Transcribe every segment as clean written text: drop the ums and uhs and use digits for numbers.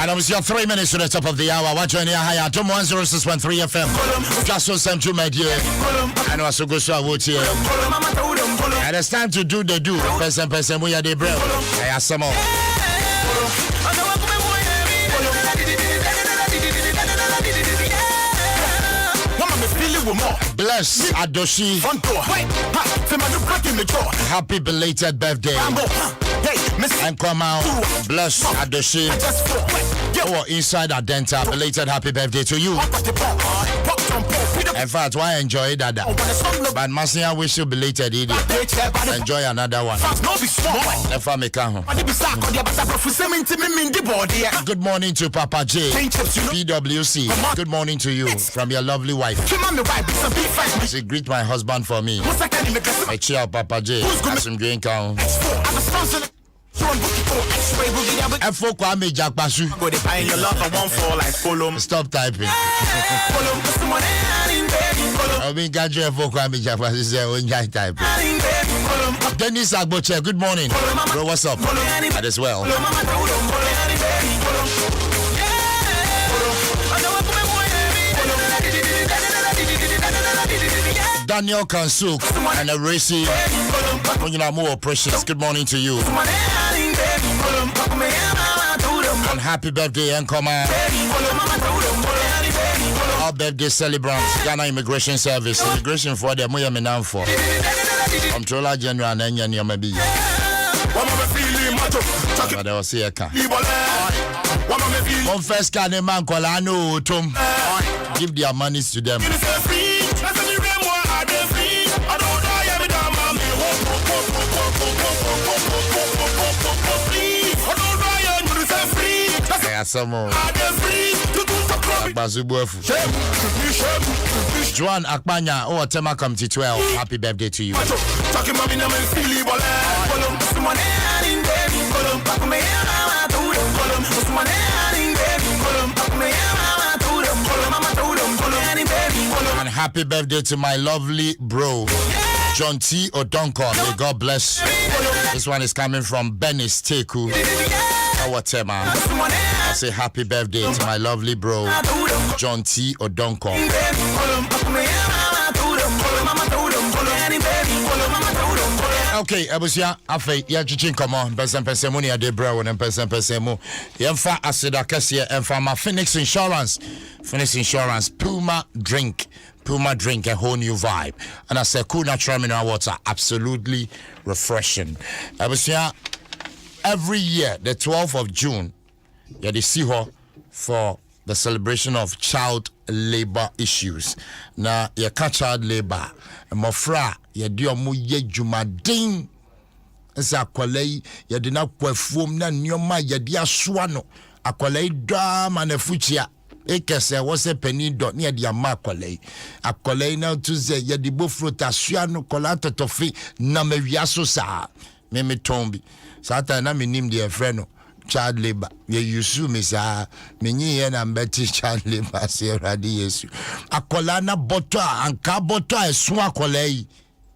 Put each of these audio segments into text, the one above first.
And I was your 3 minutes to the top of the hour. Watch your high Adom 106.3 FM. Dwaso Nsem to my dear. And was so good so I would here. And it's time to do the do. Person, we are the bro. I have some more. Bless Adoshi. Happy belated birthday. And come out. Bless Adoshi. Oh, inside Adenta. Belated happy birthday to you. In fact, why enjoy that? But Masia wish you belated idiot. Enjoy another one. Good morning to Papa J. PWC. Good morning to you from your lovely wife. She greet my husband for me. I cheer Papa J. Have some drink on. Stop typing. Dennis Agboche, good morning. Bro, what's up? That as well. Daniel Kansuk and a racy. More precious. Good morning to you. And happy birthday, and come on. Our birthday celebrants, Ghana Immigration Service. Immigration for them, we are for. Comptroller General and Enyan maybe. But I will see a car. One first car, the man called Anu Tom. Give their monies to them. Some more. Joan Akpanya, oh, Tema Committee 12. Happy birthday to you. And happy birthday to my lovely bro, John T. Odonko. May God bless. This one is coming from Benis Teku. I say happy birthday to my lovely bro, John T. Odonko. Okay, Abusia, Afe, ya chichin come on, person money at the bro and person mo. Yemfa Asida Cassia and Farmer Phoenix Insurance, Puma drink, a whole new vibe. And I say cool natural mineral water, absolutely refreshing. Abusia. Every year, the 12th of June, you see her for the celebration of child labor issues. Now, you catch child labor. Mofra, you do mu ye jumadin. Esa kwalei, you do not perform na nyoma you dia swano. Akwalei drama ne fuchia. Ekese wose penny dot near the amakwalei. Akwalei now to say you di bofrota swano kolata tofi na mewiaso sa. Meme tombi. Sata na minim dear friend child labor. You sue me sa mini and betty child labor say radi yesu. Akolana botwa anka botwa eswa kolei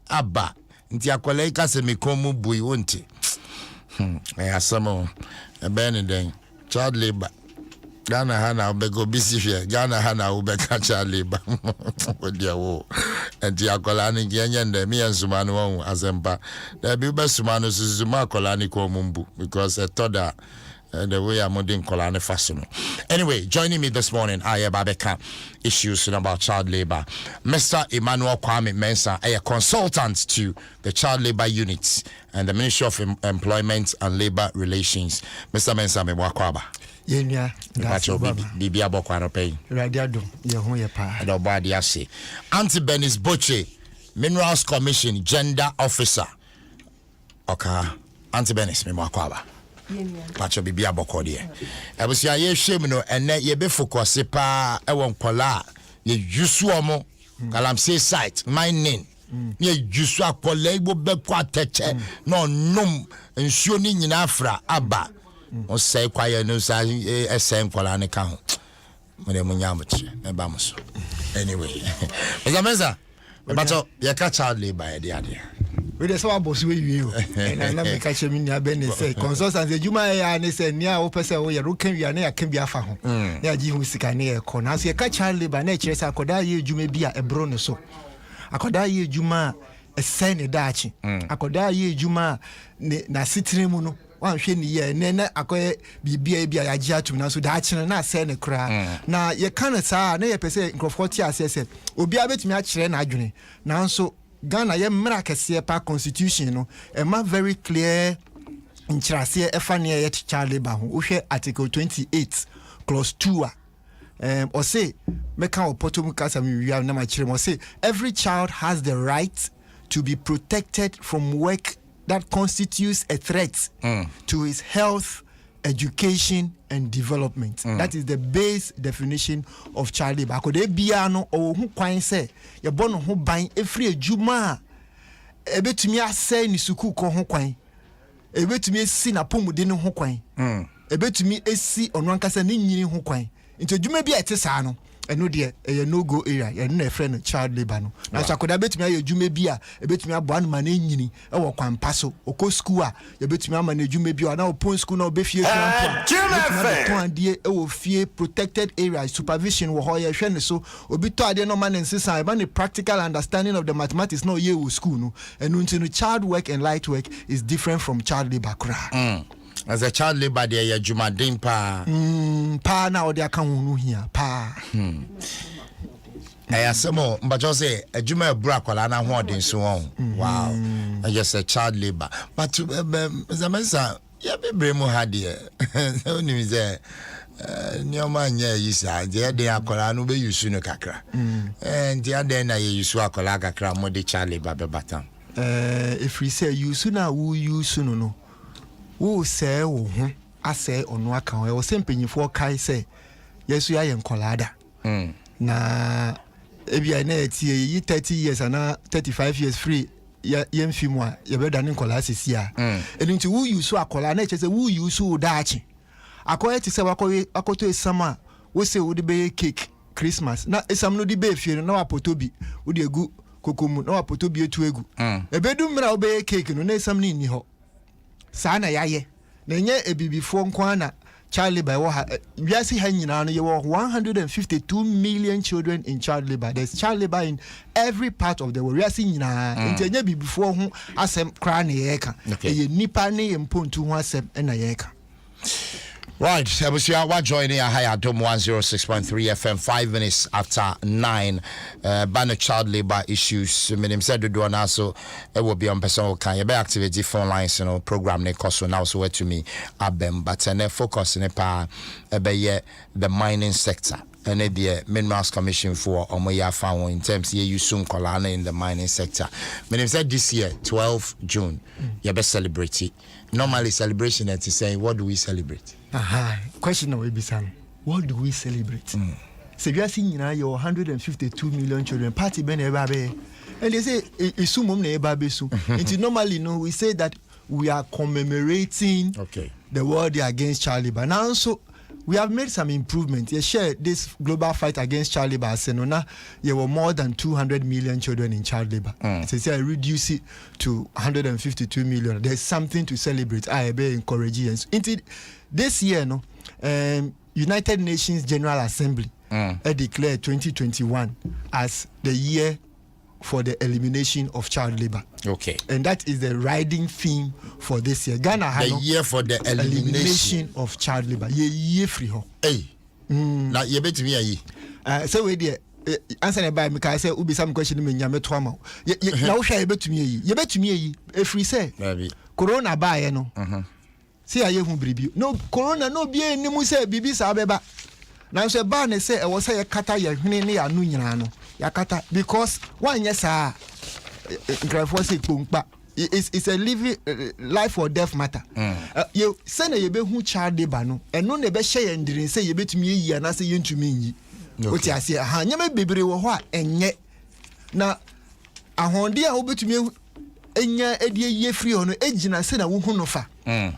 aba. Nti akolei ka se me komu bui wonti. Asamo e ben den child labor. Ghana hana ubego busy here. Ghana hana ubeka child labor. Odia wo. Enti akolani kianyende mi ensumanu won azempa. There be be sumanu suzuma akolani ko mumbu because toda the way I'm modern kolani fashion. Anyway, joining me this morning, Babeka issues about child labor. Mr. Emmanuel Kwame Mensah, a consultant to the child labor units and the Ministry of Employment and Labor Relations. Mr. Mensah, me wakwaba. Yenya Bibia Bokwano pay. Radiado, Yahoya Pa. Adobadi Ase. Auntie Benis Boche, Minerals Commission, Gender Officer. Okay. Auntie Benis, me wakwaba. Pacho Bibia Bokodi. Ebusia ye shame no ene ye be focus pa e won kola ye yusu omo galamsey site mining ye yusu akola igbo be kwa teche no nom nsuo ni nyina afra aba o say kwaye no sa esen kola ne ka ho mo de munya moche me ba mo so anyway Meza Pacho ye ka child labor e de ade we dey so boss we you and na me catch me nia ben say consultant ejuma ya ne say nia wo pese wo ye ro kan wi na ya kan bi afa ho na ya ji hu sika ne e ko na so ye ka child labor na e kire say akoda ye ejuma bi a ebro no so akoda ye ejuma ese ne daachi akoda ye ejuma ne na sitire mu no wan hwe ni ye ne na akoye bibia bia ya ji atum na so daachi na ase ne kra na ye kan saa na ye pese nkrofoti asese obi abetumi a kire na adwene na so Ghana ye mrakese pa constitution no e ma very clear nchirase e fa ne ye child labor ho wo hwe article 28 clause 2 or say meka opotum kasa mi wi na ma kire mo say every child has the right to be protected from work that constitutes a threat to his health, education and development. That is the base definition of child labor. Akode bia no o hu kwan se ye bono ho ban efri ejuma ebetumi ase ni suku ko ho kwan ebetumi esi na pomude ne ho kwan ebetumi esi ono ankasa ne nyini ho kwan nti ejuma bia etesa no eno de e no go area ye no friend child labor no na so akoda betumi aye ejuma bia ebetumi abo anu ma na nyini e wo kwan paso oko school a ye betumi ama na ejuma bia na opon school na obefie to ande e wo fie protected area supervision wo ho ye hwe ne so obi to ade no man nsesa e ba ne practical understanding of the mathematics no ye wo school no enu nti no child work and light work is different from child labor kra as a child labor there ya jumadin pa pa na odi aka hunu hia pa I asemo mbajo say ejuma ebura kwala na ho odin so won wow I just a child labor but zamesa ya bebre mu ha de oni ze nioma nya yisa je de akola no be yusu no kakra and the other na ye yusu akola kakra mo de child labor be batam if we say yusu na wu yusu no wo say wo ho ase onu aka wo se mpanyifo kai say yesu ya ye nkolada na ebia na etie yi 30 years ana 35 years free ya mfimu a ye beda ne nkola sisi a enu nti wo yusu akola na eche wo yusu daachi akoye ti se akoto esama wo se wo de be cake Christmas na esam no de be fie na wapotobi wo de egu kokomu na wapotobi etu egu ebedu mra wo be cake no na esam ni ho sana yaye na nye ebibifo nkwana child labor wo wiase ha nyina no ye 152 million children in child labor. There's child labor in every part of the world. Wiase nyina ntenye bibifo ho asem kra na yeka ye nipa ne mpontu ho asem na yeka. Right, Abusia, we're joining a high Adom 106.3 FM 5 minutes after 9. Banner child labor issues. Minim said the door now, so it will be on personal can you be activity phone lines, you know, program ne cost now so to me Adom, but and focus in the mining sector. And the Minerals Commission for Omoya found in terms you soon Kolana in the mining sector. Minim said this year, 12 June, you best celebrate it. Normally celebration is saying, what do we celebrate? Question now, Ebisan. What do we celebrate? So we are seeing now your 152 million children party ben ebabe, and they say isumum ne ebabe su. It's normally we say that we are commemorating the world against child labor. Now so we have made some improvement. You share this global fight against child labor. Senona, there were more than 200 million children in child labor. So say I reduce it to 152 million. There's something to celebrate. I be encouraging. Indeed, this year, United Nations General Assembly declared 2021 as the year for the elimination of child labor. Okay. And that is the riding theme for this year. Ghana has the year for the elimination of child labor. Ye free ho. Hey. Now you bet me ye. So we there answer by me say ubi some question me nyame to ama. Na wo hwa ye betumi ye. Ye betumi ye. E free say. Corona ba ye no. See aye hu bribi. No corona no bi enimu say bibi sa beba. Now say ba ne say e wo say ye kata ye hwene ne ya no nyina no. Yakata because one yes it's a living life or death matter. You send a be who child labor no and no be share ndirin say you betumi yi na say yentumi yi oti ase ha nyame bebre wo ho a enye na ahonde a wo betumi enya edie ye free ho no ejina say na wo hu no fa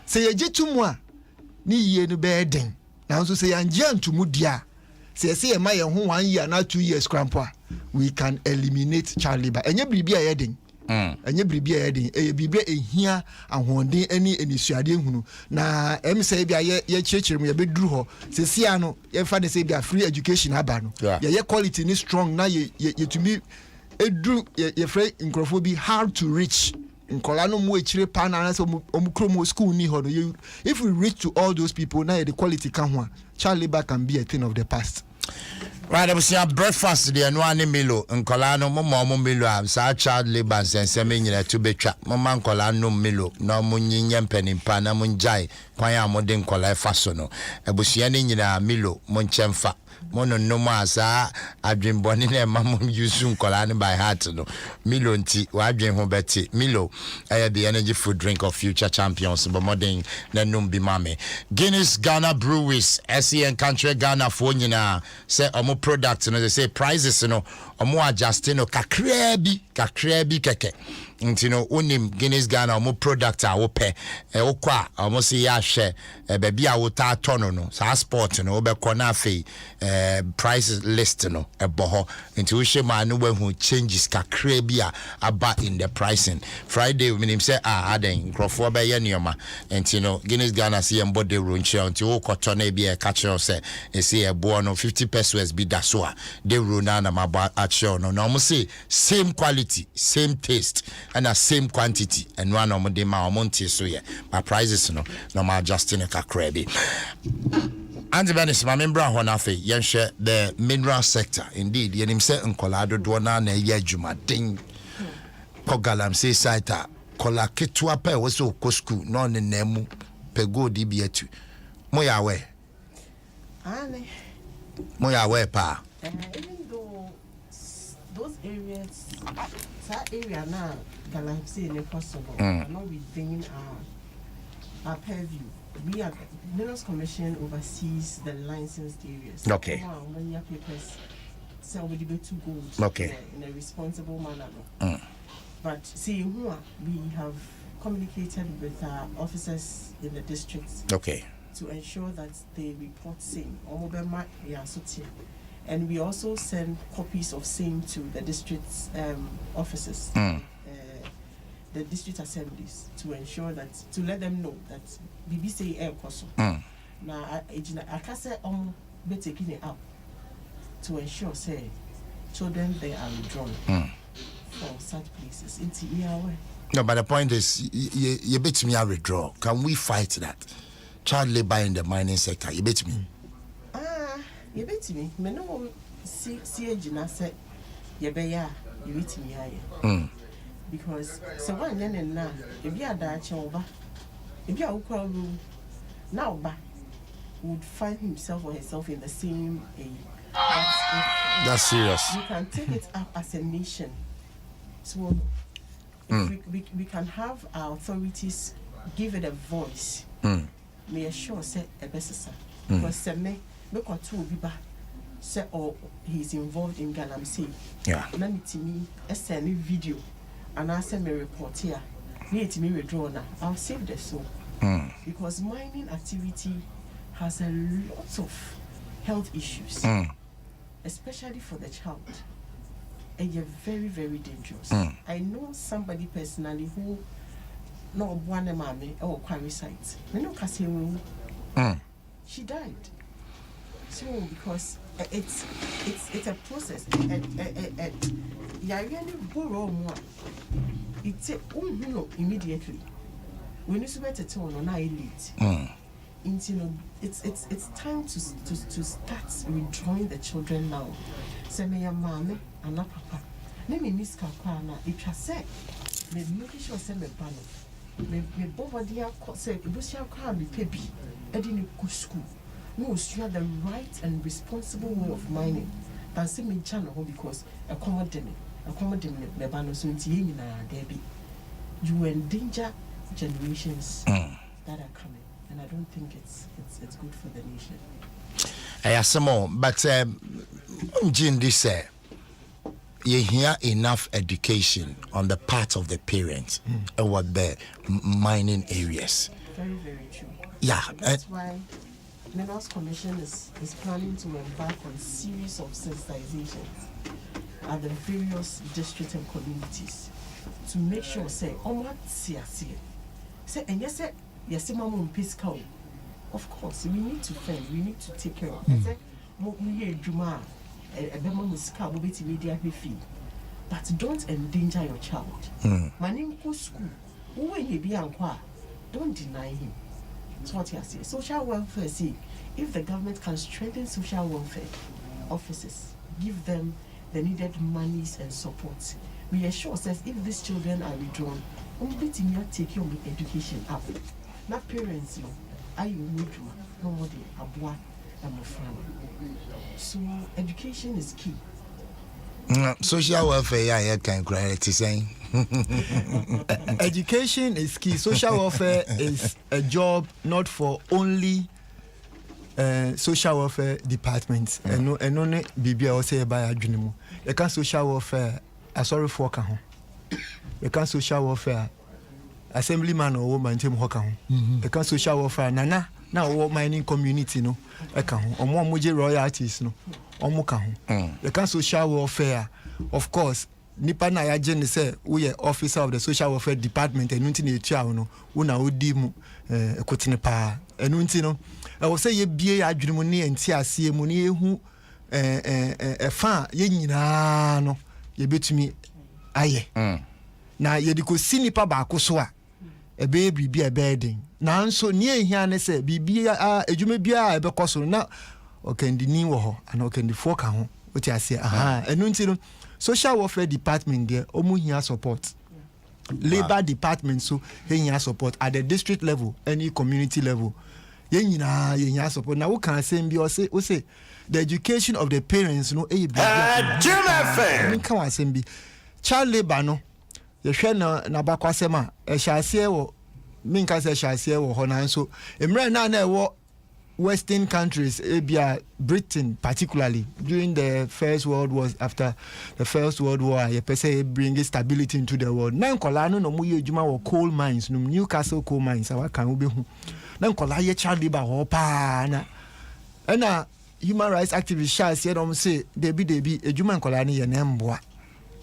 say ye gitumu a ni yie no be den na so say anje antumu dia say my 1 year na 2 years crampo we can eliminate child labor enye bibia ye den enye bribia yedin bibia ehia ahonden ani enisuade hunu na em say bia ye chirechire mu ye beduru ho sesia no ye fa de say bia free education aba no ye quality ni strong na ye tumi edu ye free nkrofo bi hard to reach nkola no mu echire pa na so omukromo school ni ho no if we reach to all those people na the quality can ho child labor can be a thing of the past. Right, I was saying breakfast the annual milo nkola no mo milo am sa child labor nsem nyina to betwa mama nkola no milo na mo nyinya mpanimpa na mo njai kwan ya mo de nkola efa so no ebusia ni nyina milo mo nchemfa mono no asa adwenbone na mama yusu nkola ne by heart no milo nti wa adwen ho beti milo the energy food drink of future champions but modern na num bi mame Guinness Ghana Breweries SEN country Ghana for nyina say omo product no they say prices no omo adjust no kakra bi keke nti no onim Guinness Ghana omo product a wo pe okwa omo se ya hwe baby a wo ta tono no sa sport no be kona afei price list no eboho nti wo hwe ma no wahu changes kakra bi a aba in the pricing Friday we mean say aden crofo be ye nioma nti no Guinness Ghana se yembo de ronche nti wo koto na bi e ka kire say e se ebo no 50 pesos bi da so a de ro na maba a kire no no mo say same quality same taste and a same quantity and one of them ma omonte so ye my prices no ma adjusting a kakra bi and Venice my member ho na fe yen hwe the mineral sector indeed yenim se nkola dodo na ye adwumaden kogalam say site kola ketwa pa we so ko school no ne namu pe go di bi atu mo ya we ane mo ya we pa even though those areas that area now Galamsey is possible not within our purview. We are Minerals Commission oversees the licensed areas. Okay. When your papers sell with the to gold okay. In a responsible manner. But see we have communicated with our officers in the districts to ensure that they report same and we also send copies of same to the district's officers. The district assemblies to ensure that to let them know that BBC air koso. Now I can say be taking it up to ensure say children they are withdrawn from such places into ERW. No, but the point is you bet me I withdraw. Can we fight that? Child labor in the mining sector, you bet me. You bet me. Me no see Gina say you bet me aye. Because so one then now if you are that over if you are ukwa room now ba would find himself or herself in the same that's serious. You can take it up as a nation. So we can have our authorities give it a voice. May assure say a best because say me ko to obi say or he's involved in Galamsey. Na me timi send video and I send me report here. Need me withdraw now. I'll save the soul. Because mining activity has a lot of health issues, especially for the child. And you're very, very dangerous. I know somebody personally who no one mommy or quarry site. I know she died. So because it's a process. Yeah, really borrow more. It's immediately. When you submit it on an elite, it's time to start withdrawing the children now. Say me mama and papa. Let me miss Kakwana. It has said, me making sure say me bano. Me bovadia say Busia can be baby. I didn't go school. No, you the right and responsible way of mining. But say me channel because accommodate me the bano so in Debbie. You endanger generations that are coming, and I don't think it's good for the nation. I have some more, but Jin this you hear enough education on the part of the parents about the mining areas. Very, very true. Yeah, that's why Minerals Commission is planning to embark on series of sensitizations at the various districts and communities to make sure say what say and yes mama piscal. Of course we need to fend, we need to take care of say we juma e be mama ska we beti media fee, but don't endanger your child. Manim go school when you be ankwa, don't deny him. That's what you say. Social welfare, see, if the government can strengthen social welfare officers, give them the needed monies and support, we assure us if these children are withdrawn, only to take your education up. Not parents, are you withdrawn? Nobody, a boy, and my friend. So, education is key. Social welfare, yeah, can credit saying. Education is key. Social welfare is a job not for only social welfare departments. And only BB or say by Adrimu. You can social welfare. Sorry for Kahon. You can social welfare. Assemblyman or woman team Hokan. You can social welfare. Nana. Now what mining community no. Ekahon. Or more muji royalties no. Omukahu. You can social welfare, of course. Nipa na ya jeni say we officer of the social welfare department and nti na etua no una odi mu ekotine pa enu nti no e wo say ye bie adwene mu ne enti ase mu ne ehu fa ye nyina no ye betumi aye na ye dikosi nipa ba akoso a ebe bibi ebe den na nso ne ehia ne say bibi adwuma bia ebe koso na okendini wo ho ana okendifo ka ho oti ase enu nti no social welfare department there omuhia support. Labor department so here support at the district level, any community level. Ye support. Now we can say we say the education of the parents no child labor no ye hwe na bakwasema e hyase wo minka se hyase wo ho nan so emre na wo Western countries, Britain particularly, during the First World War, after the First World War, you say bring stability into the world. Now, Kolano no muye juma or coal mines, no Newcastle coal mines. Our can be now Kola ye child labor hopa na. And human rights activists shall say they be a juma Kolani ye nemboa.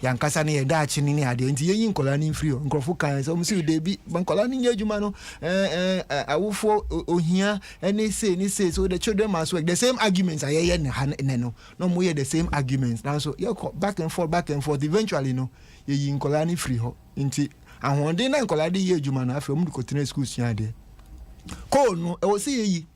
Yankasa ne da chi ni ade nti yin kola ni free nkrofo kan so msi de bi bankola ni adwuma no awufo ohia ni say so the children must work the same arguments aye no mo hear the same arguments now so you back and forth eventually no yin kola ni free ho nti ahonde na nkola de ye adwuma na afi mu ko tena school sua de ko no e wo say yi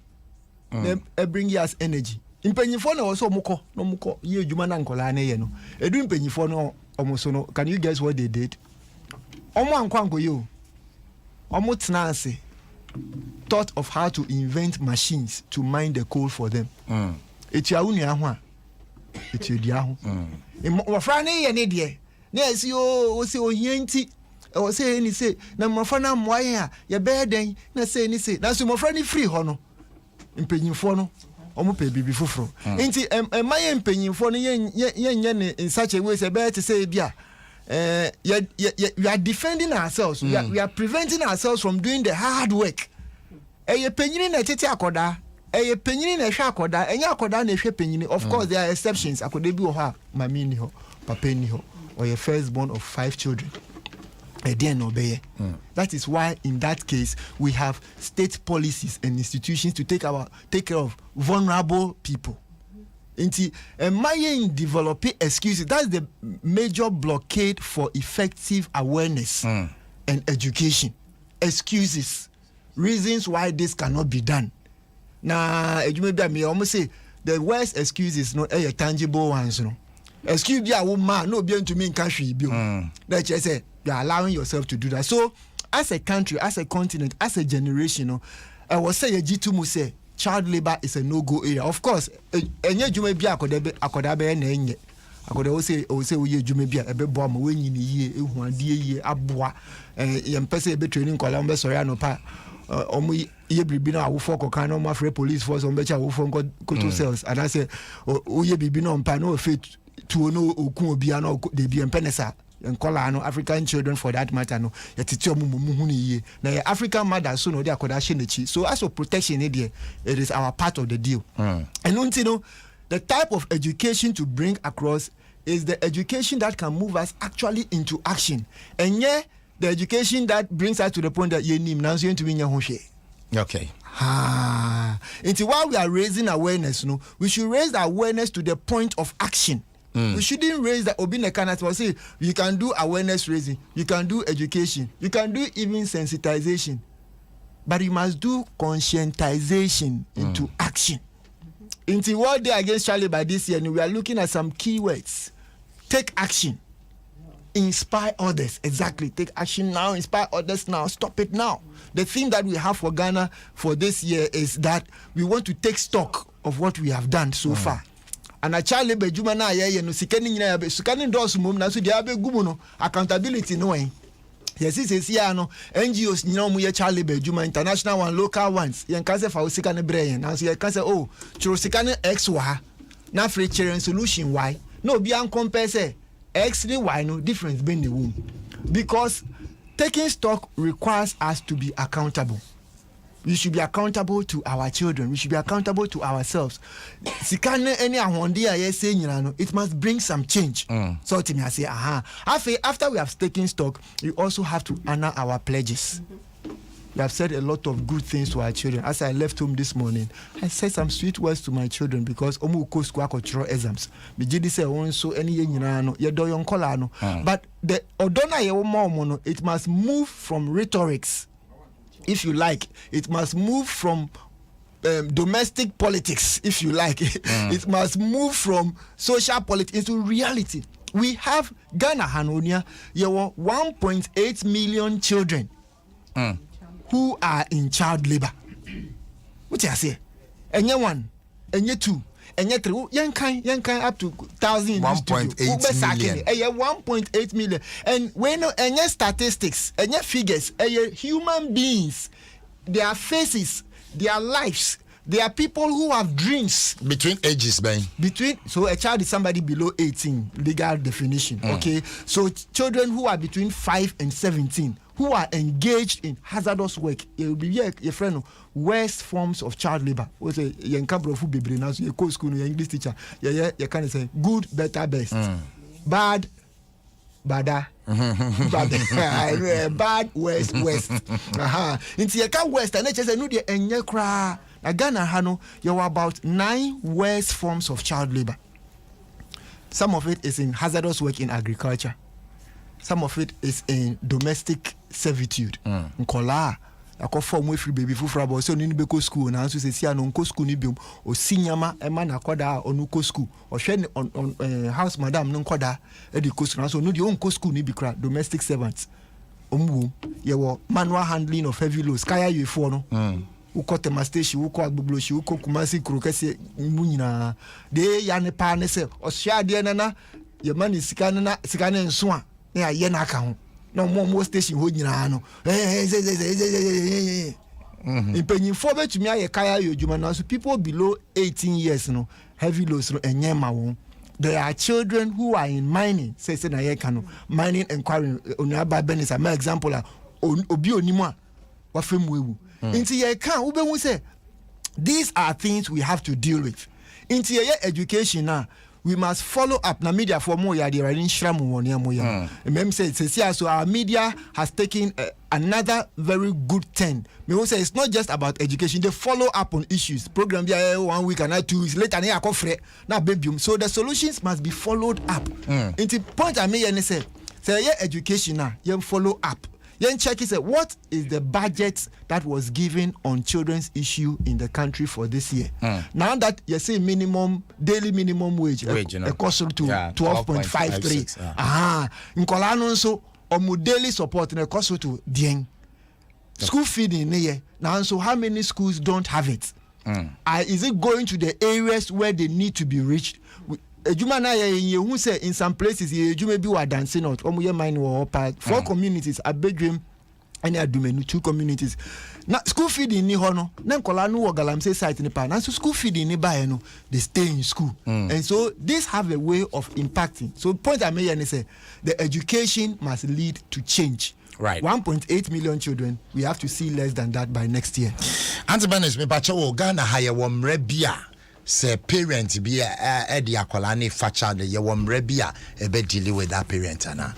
bring us energy impanyifo na wo so mukọ no mukọ ye adwuma na nkola na ye no edu impanyifo no almost no. Can you guess what they did? Thought of how to invent machines to mine the coal for them. It's your own. It's your dear. Wafrani ya nedie. Yes, you say o yenti. O say any say. Na mafana mwaya ya beden. Na say any say. Na so mafrani free hono. Impenyimfo no. Omo pe bibi fufuro nti maye mpenyimfo no ye in such a way say be to say bia we are defending ourselves. We are preventing ourselves from doing the hard work. Eye penyini na tete akoda, eye penyini na hwe akoda, enya akoda na hwe penyini. Of course there are exceptions. Akoda bi wo ha, mami ni ho, papa ni ho, or your firstborn of 5 children. That is why in that case we have state policies and institutions to take care of vulnerable people. Mayen developing excuses, that's the major blockade for effective awareness and education. Excuses, reasons why this cannot be done. Now, you may almost say the worst excuses no a tangible ones no. Excuse me, a woman no be to me in country bill. That just say you are allowing yourself to do that. So, as a country, as a continent, as a generation, I was say a G2 say child labor is a no-go area. Of course, enye jume bia akoda be na enye. Akoda o say we jume bia ebe bo ma wenyi ni yie ehuade yie aboa. Yempese ebe training kola mbe sori anopa. Omo ye bibi na awofo kokan no ma free police force on be cha awofo nko cells. And I say o ye bibi no mpa no fit to no okun obia no de bi empenesa. Nkola African children for that matter no yetiti omumu ni ye na African mothers so no dey akoda shenechi. So as for protection it is our part of the deal. And you know the type of education to bring across is the education that can move us actually into action. And yeah, the education that brings us to the point that you need now to be okay. Until while we are raising awareness, we should raise the awareness to the point of action. We shouldn't raise the obine canat. Say you can do awareness raising, you can do education, you can do even sensitization, but you must do conscientization into action. Until World Day Against Child Labour this year, we are looking at some keywords. Take action. Inspire others. Exactly. Take action now. Inspire others now. Stop it now. The theme that we have for Ghana for this year is that we want to take stock of what we have done so far. And a child labor juma na ye no sikani dos mum na so dia be gumu no accountability no en. Yes, is here no NGOs nyina mu ye child labor juma, international one, local ones. Yen ka se fa sikani brain na so ye ka se oh chiro sikani x wa na free children solution y. No be an compare say x ni y no difference between the womb. Because taking stock requires us to be accountable. We should be accountable to our children. We should be accountable to ourselves. It must bring some change. So to me, I say, after we have taken stock, we also have to honor our pledges. We have said a lot of good things to our children. As I left home this morning, I said some sweet words to my children because cultural exams. But the odona it must move from rhetorics. If you like, it must move from domestic politics, if you like. It must move from social politics into reality. We have Ghana, Hanonia, 1.8 million children who are in child labor. What do I say? And ye one, and ye two, and ye three, young kind up to 1,000. 1.8 million. 1.8 million. And when and ye statistics, and ye figures, and ye human beings, their faces, their lives, there are people who have dreams. Between ages, man. So a child is somebody below 18, legal definition. Okay. So children who are between 5 and 17, who are engaged in hazardous work, it will be your friend, worst forms of child labor. We say you can't be now. So you go school, you English teacher. You can say good, better, best, bad, badder. Bad, worst. Into your car west, and they just know the enye cry. Ghana Hano, you are about 9 worst forms of child labor. Some of it is in hazardous work in agriculture. Some of it is in domestic servitude. Nkola, I form with free baby for about so in beko school now. So say no nko school ni biom o sinyama e ma na koda onuko school or share on house madam no koda e di school so no di onko school ni bi kra domestic servants. Omu ye wo manual handling of heavy loads kaya you for no. Uko tema station uko agbogloshi uko kumasi krokese munyina de ya ne pa ne se osha de na ye mani sikana nso a na ye na aka ho na mo station ho nyina no impenyimfo betumi aye kaya yojuma na so people below 18 years no heavy loads no enye ma won. There are children who are in mining say na ye kanu mining inquiry onuaba benis a example a obi onimu a wa fem wewu. Into your account, we say these are things we have to deal with. Into your education now, we must follow up. Na media for more ya the running shramu monia moya. Mem say so our media has taken another very good turn. Me will say it's not just about education. They follow up on issues. Program there 1 week and 2 weeks later. Now baby. So the solutions must be followed up. Into point I may say education now. You follow up. Then check it. What is the budget that was given on children's issue in the country for this year? Now that you say daily minimum wage, a cost to 12.53. In so daily support in a cost to Dieng. School feeding now. So how many schools don't have it? Is it going to the areas where they need to be reached? Who say in some places you may be dancing out. Four communities a bedroom and Adom 2 communities. Now school feeding ni hono. Then kolanu wogalam say site ni pa. Now so school feeding ni ba no they stay in school. And so this have a way of impacting. So point I may say the education must lead to change. Right. 1.8 million children. We have to see less than that by next year. Antibanis me pacha wo Ghana haya wo mrebia. say parent be a the akwalane fa child ye womre bi a e be deal with that parent ana.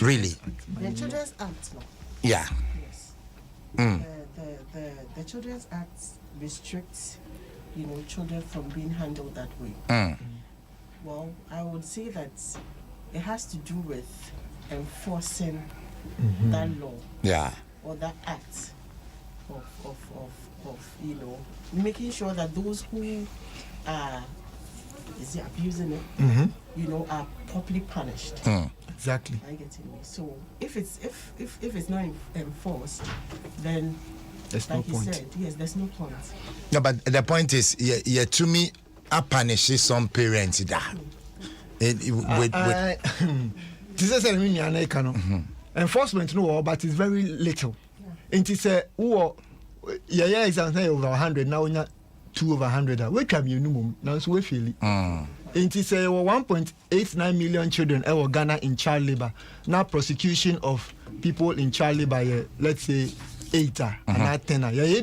Really? The Children's Act. No? Yeah. Yes. The Children's Act restricts, children from being handled that way. Well, I would say that it has to do with enforcing that law. Yeah. Or that act of making sure that those who are abusing it, are properly punished. Exactly. I get it. So if it's not enforced, then there's like no point. Said, yes, there's no point. No, but the point is, yeah, to me, I punish some parents that. This is a enforcement, no, but it's very little. And it's a example over 100 now, 2 over 100. Which have you know? Now, so we feel it. And it's a 1.89 million children in Ghana in child labor. Now, prosecution of people in child labor, let's say 8 and not 10. Yeah,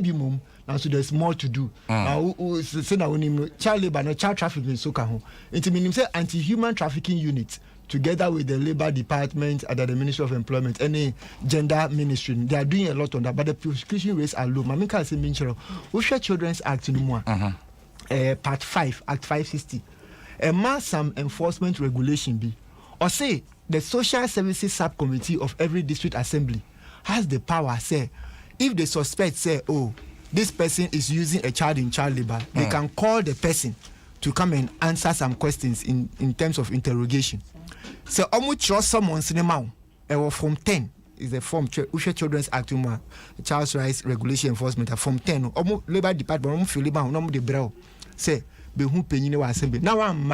now, so there's more to do. Now, say now when child labor, no child trafficking, so can it means say anti-human trafficking unit together with the labor department and the Ministry of Employment, any gender ministry, they are doing a lot on that. But the prosecution rates are low. Mami can say mention we share Children's Act in more. Part 5, Act 560. Some enforcement regulation be, or say the Social Services Subcommittee of every district assembly has the power say if they suspect say this person is using a child in child labor, they can call the person to come and answer some questions in terms of interrogation. So almost trust someone's name from 10 is a form Children's Act Child Rights Regulation Enforcement from 10 almost labor department almost feel labor no the brow say be who pay you assembly now I'm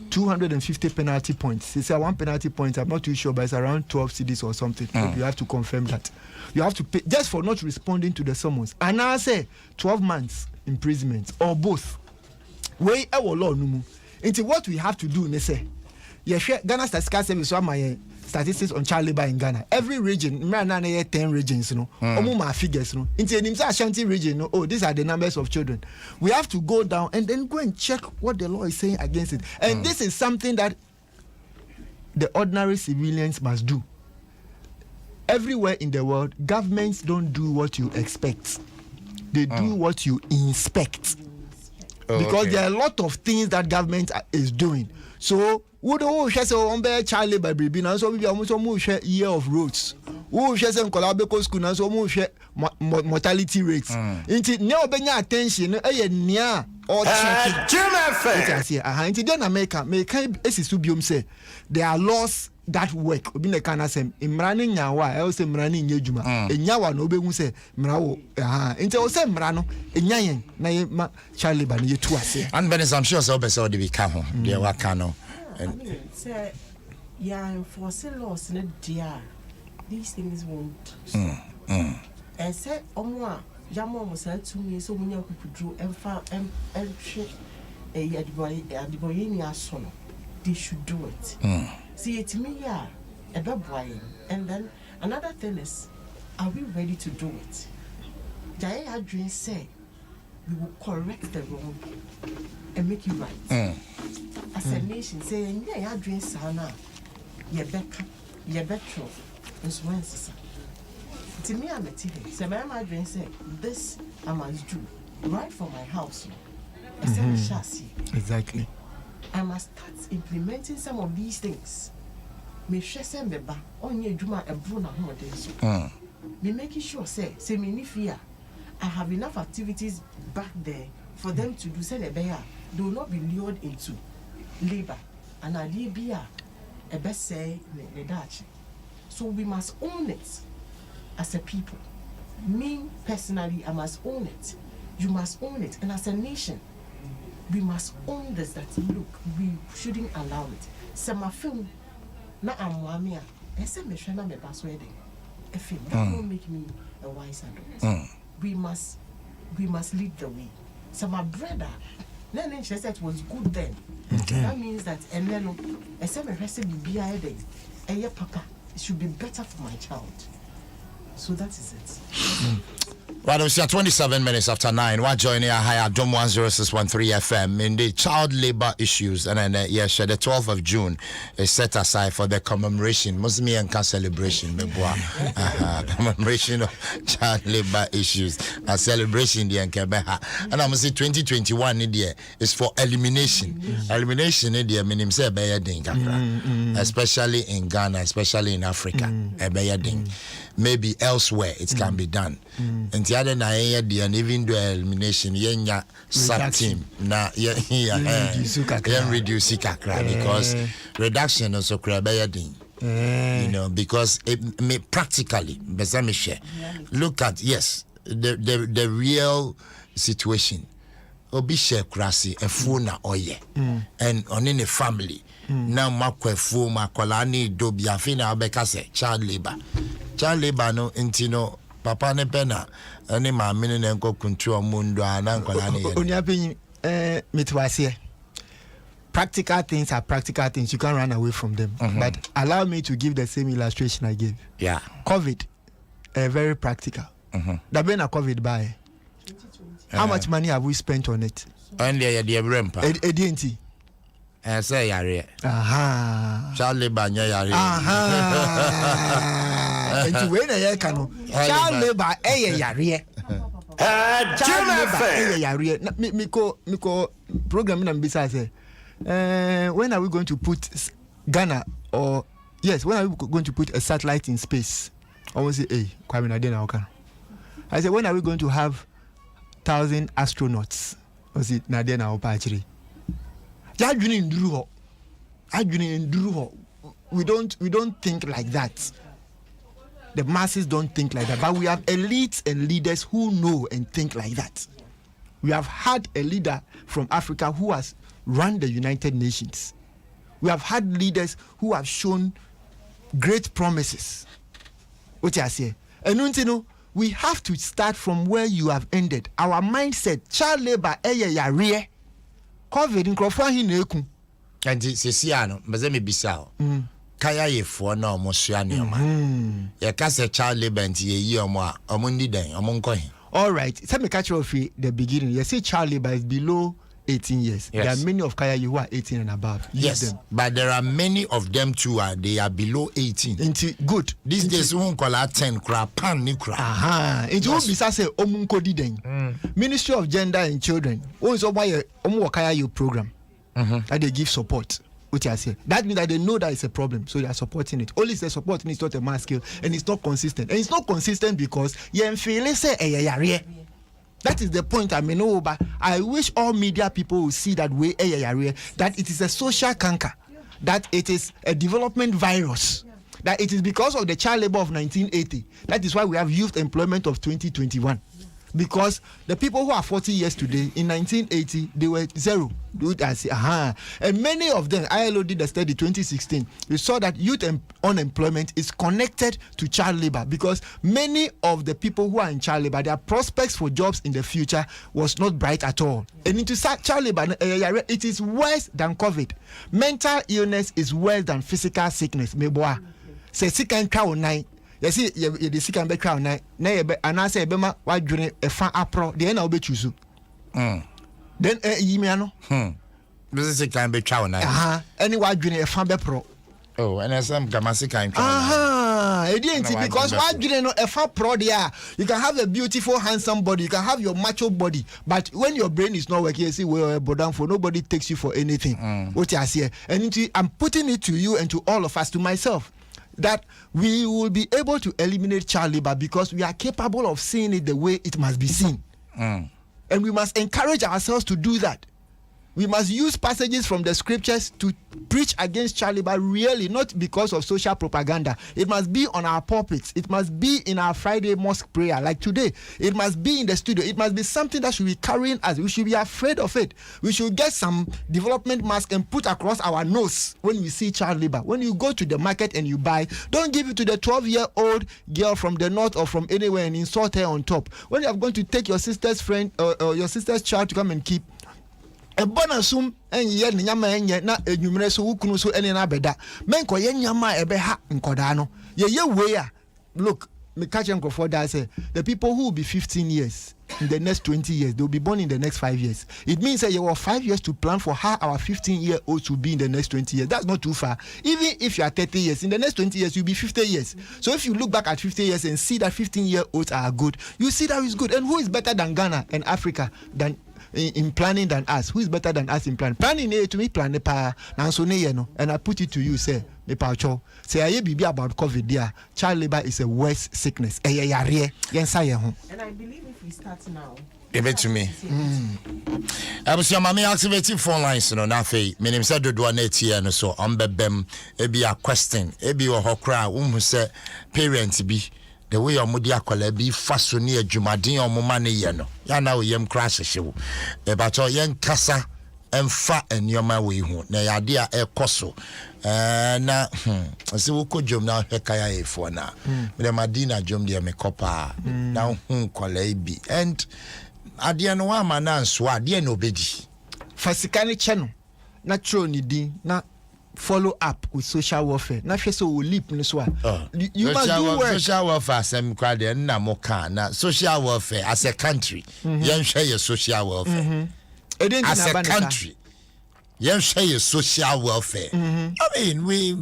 250 penalty points. They say 1 penalty point, I'm not too sure, but it's around 12 cedis or something. You have to confirm that. You have to pay just for not responding to the summons. And now I say 12 months imprisonment or both. Way our law no. Into what we have to do, they say. Ghana Statistical Service my statistics on child labor in Ghana. Every region, 10 regions, my figures, into the Ashanti region, these are the numbers of children. We have to go down and then go and check what the law is saying against it. And this is something that the ordinary civilians must do. Everywhere in the world, governments don't do what you expect. They do what you inspect. Because there are a lot of things that government is doing. So, who share say child labor baby now so we almost share year of roads. Who share say Kolabeko school now so we share mortality rates. Inti ne obenya attention nia or check. Inti den America make esisu biom say there are laws that work. Obi ne kana say imrani nyawa e o say imrani nyejuma. Enyawa no obehu say mrawo inti o say mra no enyayen na ye child labor ne yetu ase. And Ben I'm sure so be so dey ka ho. Dey waka no. I mean, say, enforcing laws in a dear, these things won't stop. And say, Jamo was said to me, so many people drew and found a son. They should do it. See, it's me, a boy. And then another thing is, are we ready to do it? Jaya Adrian said, we will correct the wrong and make it right. As a nation, saying, yeah, I drink sana, you're better, and so on. To me, I'm a tea. So, my drink say, this I must do right for my house. Exactly. I must start implementing some of these things. Me share me ba on your juma and bruna nowadays. Me making sure say me fear. I have enough activities back there for them to do. Say they will not be lured into labor and idea a best say the Dutch. So we must own it as a people. Me personally, I must own it. You must own it. And as a nation, we must own this that look, we shouldn't allow it. Some film na amwamia. Ese me shana me baswede. A film that will make me a wise adult. We must lead the way. So my brother, then she said it was good then. That means that and then I said my recipe be papa, it should be better for my child. So that is it. Right, it's 27 minutes after 9. We're joining our high Adom 106.13 FM in the child labor issues. And then, the 12th of June is set aside for the commemoration, Muslim and celebration. Commemoration of child labor issues. A celebration, the Nkebeha. And I'm say 2021 is for elimination. Elimination, especially in Ghana, especially in Africa. Maybe elsewhere it can be done. And the other and even do elimination, yenya sub team na reduce kakra because reduction also krabaya you know, because it may practically look at the real situation. Obi share krasi efuna oye and on in a family now makwefu makolani do biafina obeka se child labor no intino papa ne pena ani ma mini ne nko kuntu omundo ana nkolani ye oniapin mitwase. Practical things are practical things. You can't run away from them. But allow me to give the same illustration I gave. Yeah. COVID, very practical. The been a COVID buy. How much money have we spent on it? Only the rempa. AD&T. Say yare. Aha. Child labor yare. Aha. And when I can child labor yare. Child labor yare. Miko programming and besides say, when are we going to put Ghana or when are we going to put a satellite in space? I want to say, Kwame Nadena. I said, when are we going to have 1,000 astronauts? Was it Nadena or Pachiri? We don't think like that. The masses don't think like that. But we have elites and leaders who know and think like that. We have had a leader from Africa who has run the United Nations. We have had leaders who have shown great promises. What I say? And you know, we have to start from where you have ended. Our mindset, child labor, COVID in Crawford, and Sisiano, Mazemi Bissau. Kaya ye for no Mosiani. Ya cast child labor and ye or more, Omundi Dang, Omuncoin. All right, tell me catch off the beginning. You see, child labor is below 18 years. Yes. There are many of Kaya who are 18 and above. Yes, them. But there are many of them too. They are below 18. Good. These days, we won't call out 10 crap, pan ni crap. Aha. It will be say Omunko Diden. Ministry of Gender and Children. Also, why Kaya program that they give support. What I say. That means that they know that it's a problem, so they are supporting it. Only the supporting is not a mass scale and it's not consistent. And it's not consistent because that is the point I mean. No, but I wish all media people will see that way that it is a social canker, that it is a development virus, that it is because of the child labor of 1980. That is why we have youth employment of 2021. Because the people who are 40 years today, in 1980, they were zero. And many of them, ILO did a study 2016, we saw that youth unemployment is connected to child labor because many of the people who are in child labor, their prospects for jobs in the future was not bright at all. And into child labor, it is worse than COVID. Mental illness is worse than physical sickness. Say sick and cow night. You see, the sick and background now, and I say, Bema, why during a fan apro, the end I'll be choosing. Then, Yimiano. This is a kind of chow now. Anyway, during a fan pro. Oh, and as some Gamasika and it didn't because why during a fan pro there, you can have a beautiful, handsome body, you can have your macho body, but when your brain is not working, you see, well, down for nobody takes you for anything. What I say, and I'm putting it to you and to all of us, to myself, that we will be able to eliminate child labor because we are capable of seeing it the way it must be seen. And we must encourage ourselves to do that. We must use passages from the scriptures to preach against child labor, really, not because of social propaganda. It must be on our pulpits. It must be in our Friday mosque prayer, like today. It must be in the studio. It must be something that should be carrying us. We should be afraid of it. We should get some development mask and put across our nose when we see child labor. When you go to the market and you buy, don't give it to the 12-year-old girl from the north or from anywhere and insult her on top. When you are going to take your sister's friend or your sister's child to come and keep, a bonasum and ye nyama enye na enwumre so wukunu ene na beda menko ye nyama ebe ha nkodano ye we look me catch and for that say the people who will be 15 years in the next 20 years, they'll be born in the next 5 years. It means that you have 5 years to plan for how our 15-year-olds will be in the next 20 years. That's not too far. Even if you are 30 years, in the next 20 years, you'll be 50 years. So if you look back at 50 years and see that 15-year-olds are good, you see that it's good. And who is better than Ghana and Africa than in planning than us? Who is better than us in planning? Planning to me plan the power. And I put it to you, say, say I be about COVID there. Child labor is a worse sickness. And I believe if we start now, give it to me. I was your mommy activating phone lines, no, nothing. Meaning, said the one and so on bem, it be a question, it be a hokra, who say parents be the way your modia call be fast near Jumadin or Momani Yano. Yana, yam crash a show. About your young cassa and fat and your my way home. Na idea a coso. Na I say, who could jump now? Hekaya for now. With a Madina jump dear me copper. Now, call be and. Adia no wa mana so adia no bedi fasikani channel natural ni din na follow up with social warfare na hwe so leap ni so you must do work. Social warfare sem kwa de na mo kan na social warfare as a country yen hwe your social welfare as a country yen hwe your social welfare. I mean we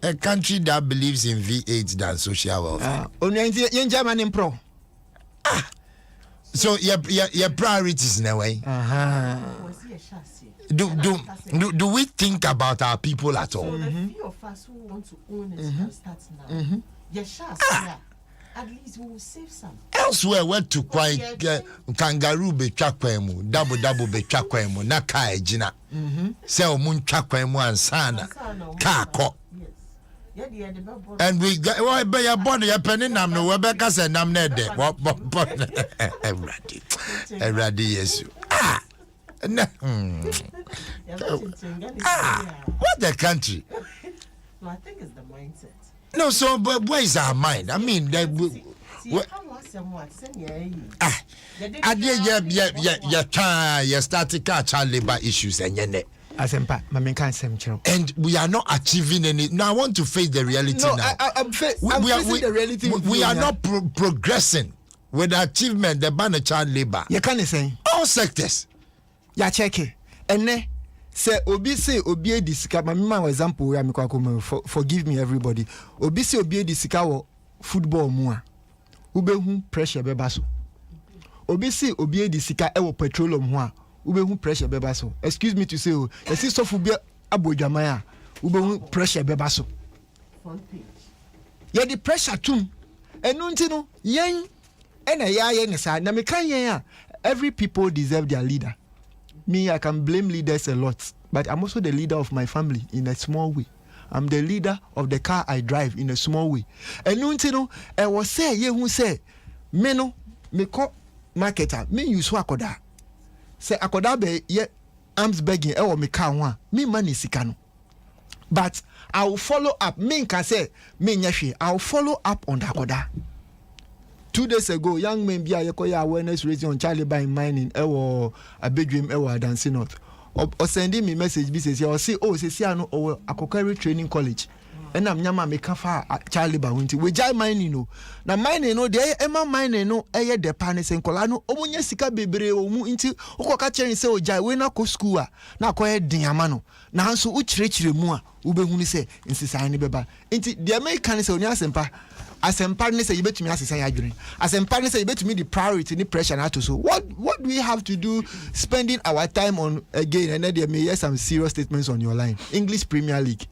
a country that believes in V8 than social welfare yen Germany pro so your priorities in a way. Do we think about our people at all? So the few of us who want to own it can start now. At least we will save some. Elsewhere, where to quite kangaroo be chakwemu, double be chakwemu, naka ejina. Sell moon chakwemu and sana. Kako. And we got why by your body, your penny nam no Rebecca said nam ned. What ready, yes. What the country? No, I think it's the mindset. No, so but where is our mind? I mean, that you started child labor issues and yene. And we are not achieving any. Now I want to face the reality. No, now I'm facing the reality. We are not progressing with the achievement. The ban of child labor. You can't say all sectors. Ya check it. And then say obi disika. My mama example where I'm forgive me everybody. Obi disika wo football mua. Ube pressure bebaso. Obi disika ewo petroleum mua. Ube pressure bebaso. Excuse me to say, you see so fubia abojamaya. Ube pressure bebaso. Front page. Yeah, the pressure too. And no yen ena ya yen sa na me kan yen every people deserve their leader. Me, I can blame leaders a lot, but I'm also the leader of my family in a small way. I'm the leader of the car I drive in a small way. And no I was say ye who say me no me ko marketer me use akoda. Say akoda be ye arms begging e me car one me money sikano. But I will follow up. Me can say me nyahwe. I will follow up on the akoda. 2 days ago, young men be a awareness raising on child labor in mining or a bedroom or dancing north. Or sending me message business or say, oh, say, I know or a Kokari training college. And I'm Yama make a child labor winter. We jai mining no. Now mining no, the Emma mining no, air the panis and colano, Omunya Sika Bebre or mu into Okacha and say, oh, jai, we not go school. Now go ahead, Diamano. Now so which rich remua, Ube say, in society beba. Into the American is on Yasempa. As a partner say you bet me as a say as a partner say you bet me the priority the pressure not to so what do we have to do spending our time on again and then there may hear some serious statements on your line. English Premier League,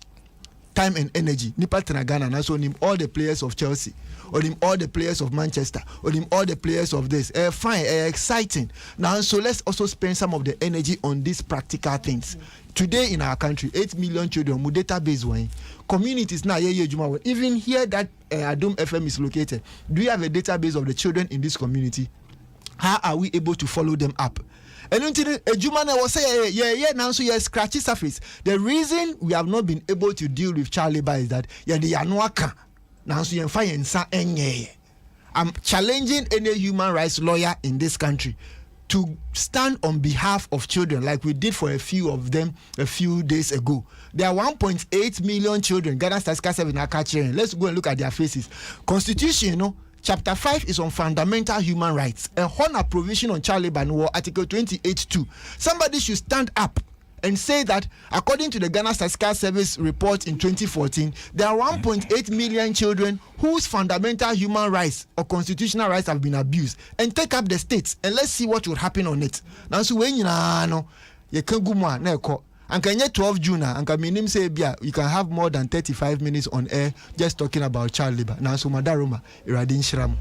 time and energy nipa Ghana and so him all the players of Chelsea or him all the players of Manchester or him all the players of this fine exciting now so let's also spend some of the energy on these practical things. Today in our country 8 million children with database wine communities now even here that Adom FM is located. Do you have a database of the children in this community? How are we able to follow them up? And until a Jumana was say now so scratchy surface. The reason we have not been able to deal with child labor is that the Yanuaka now so I'm challenging any human rights lawyer in this country to stand on behalf of children, like we did for a few of them a few days ago. There are 1.8 million children. Ghana Statistical Service now catching. Let's go and look at their faces. Constitution, Chapter 5 is on fundamental human rights. A honor provision on child labor, Article 28.2. Somebody should stand up and say that according to the Ghana Statistical Service report in 2014, there are 1.8 million children whose fundamental human rights or constitutional rights have been abused, and take up the states and let's see what will happen on it. Now, so when you know, you can go more now. And can you 12 June and can minim say you can have more than 35 minutes on air just talking about child labor. Now, so Madaruma, Iradin Shram.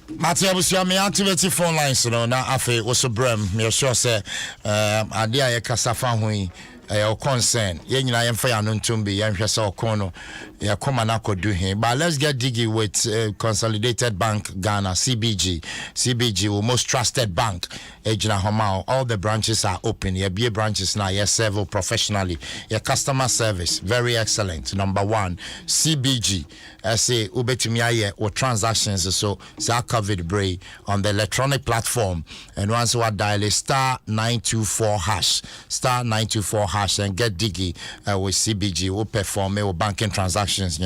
Matia Busia, me activate phone lines, now afe was a brem. Me sure say, idea ye kasafa hui, your concern. Yen na yen fire no tumbi, yen hwese okono, ya koma na kodu hin. But let's get diggy with Consolidated Bank Ghana, CBG, the most trusted bank. Ejina Homao, all the branches are open. Your BA branches now, your serve professionally. Your customer service, very excellent. Number one, CBG. I say ubetumiaye or transactions so covered bray on the electronic platform, and once you are dial *924# and get diggy with CBG will perform your banking transactions,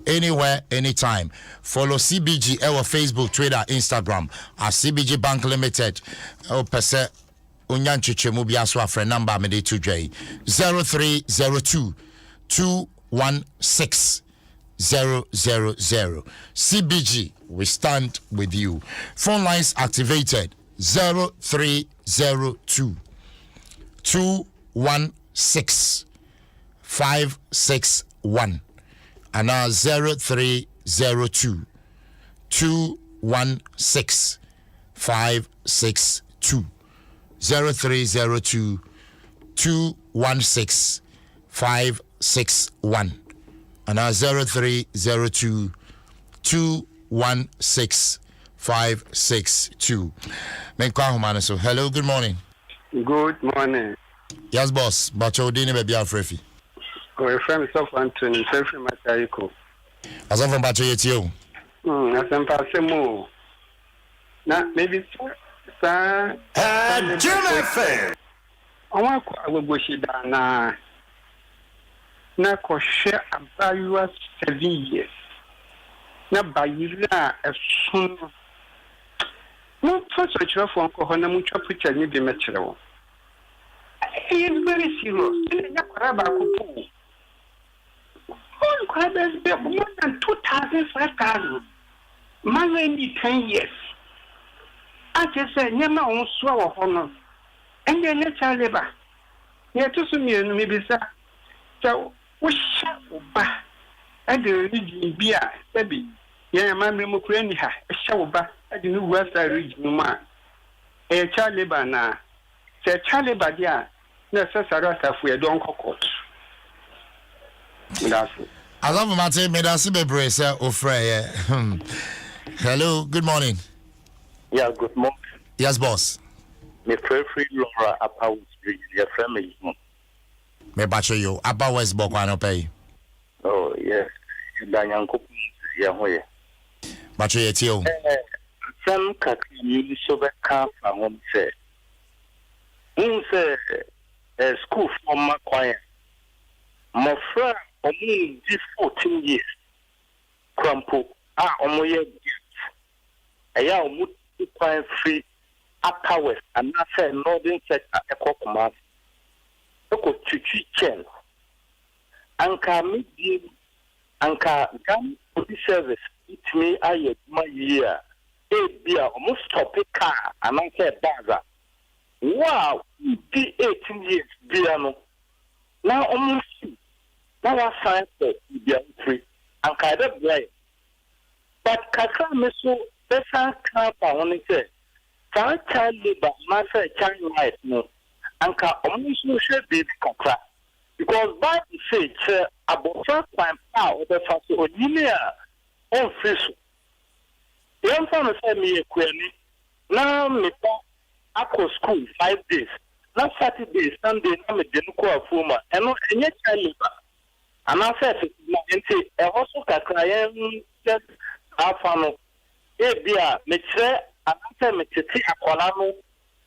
anywhere, anytime. Follow CBG our Facebook, Twitter, Instagram at CBG Bank Limited. Pese unyanchiche mubia so afre number me de 0302 216 000. CBG, we stand with you. Phone lines activated 0302 216 561 and now 0302 216 562 0302 216 561 and now 0302 216 562. Hello, good morning. Good morning. Yes, boss. Bacho Dini Baby Afrefi. My friend is Anthony, from Matayiko. As I'm from Bacho Yetio. As I'm passing more. Now, maybe, sir. Jimmy Fair. I want to go down. Na ko share about 7 years. Na bayila esun. No first chira for ko na mucho picture ni be metro. He is very serious. Na kwara ba ko pu. On kwara be more than 2,000 5,000. Man need 10 years. I just say nyama on so wo hono. And then let child labor. Ya to so me no me bisa. So Usha uba, and the region be a baby. Yeah, my Mokrani ha, a shawba, at the new West region man. A child labor now. Say child labor, yeah, necessary for a don't court. That's it. I love Mate Medasibe Bracer or Freya. Hello, good morning. Yeah, good morning. Yes, boss. Me free Laura Upper Street, your family. Me bacho yo Upper West Bokwano pay. Oh yes, Daniel Coop, yeah, bacho yetio. Some kakini so be car from home say. Say a school from my choir. My friend, only this 14 years. Crampo, omoye gift. Aya omu choir free Upper West, and I say northern sector a cocomas. Ko chichi chen anka media anka gam police service it me aye my year e bia almost stop a car and I say baza wow the 18 years bia no now almost now I sign for bia free anka that boy but kaka me so better car pa on say child labor ma say child life no anka omusu she baby kakra because Bible says about first time or the first onyine on face yam fa say me ekwani na me pa akọ school 5 days na Saturday Sunday na me denu ko afoma eno enye child labor ana say na enti e hoso kakra yam just afano e bia me kire ana say me tete akola no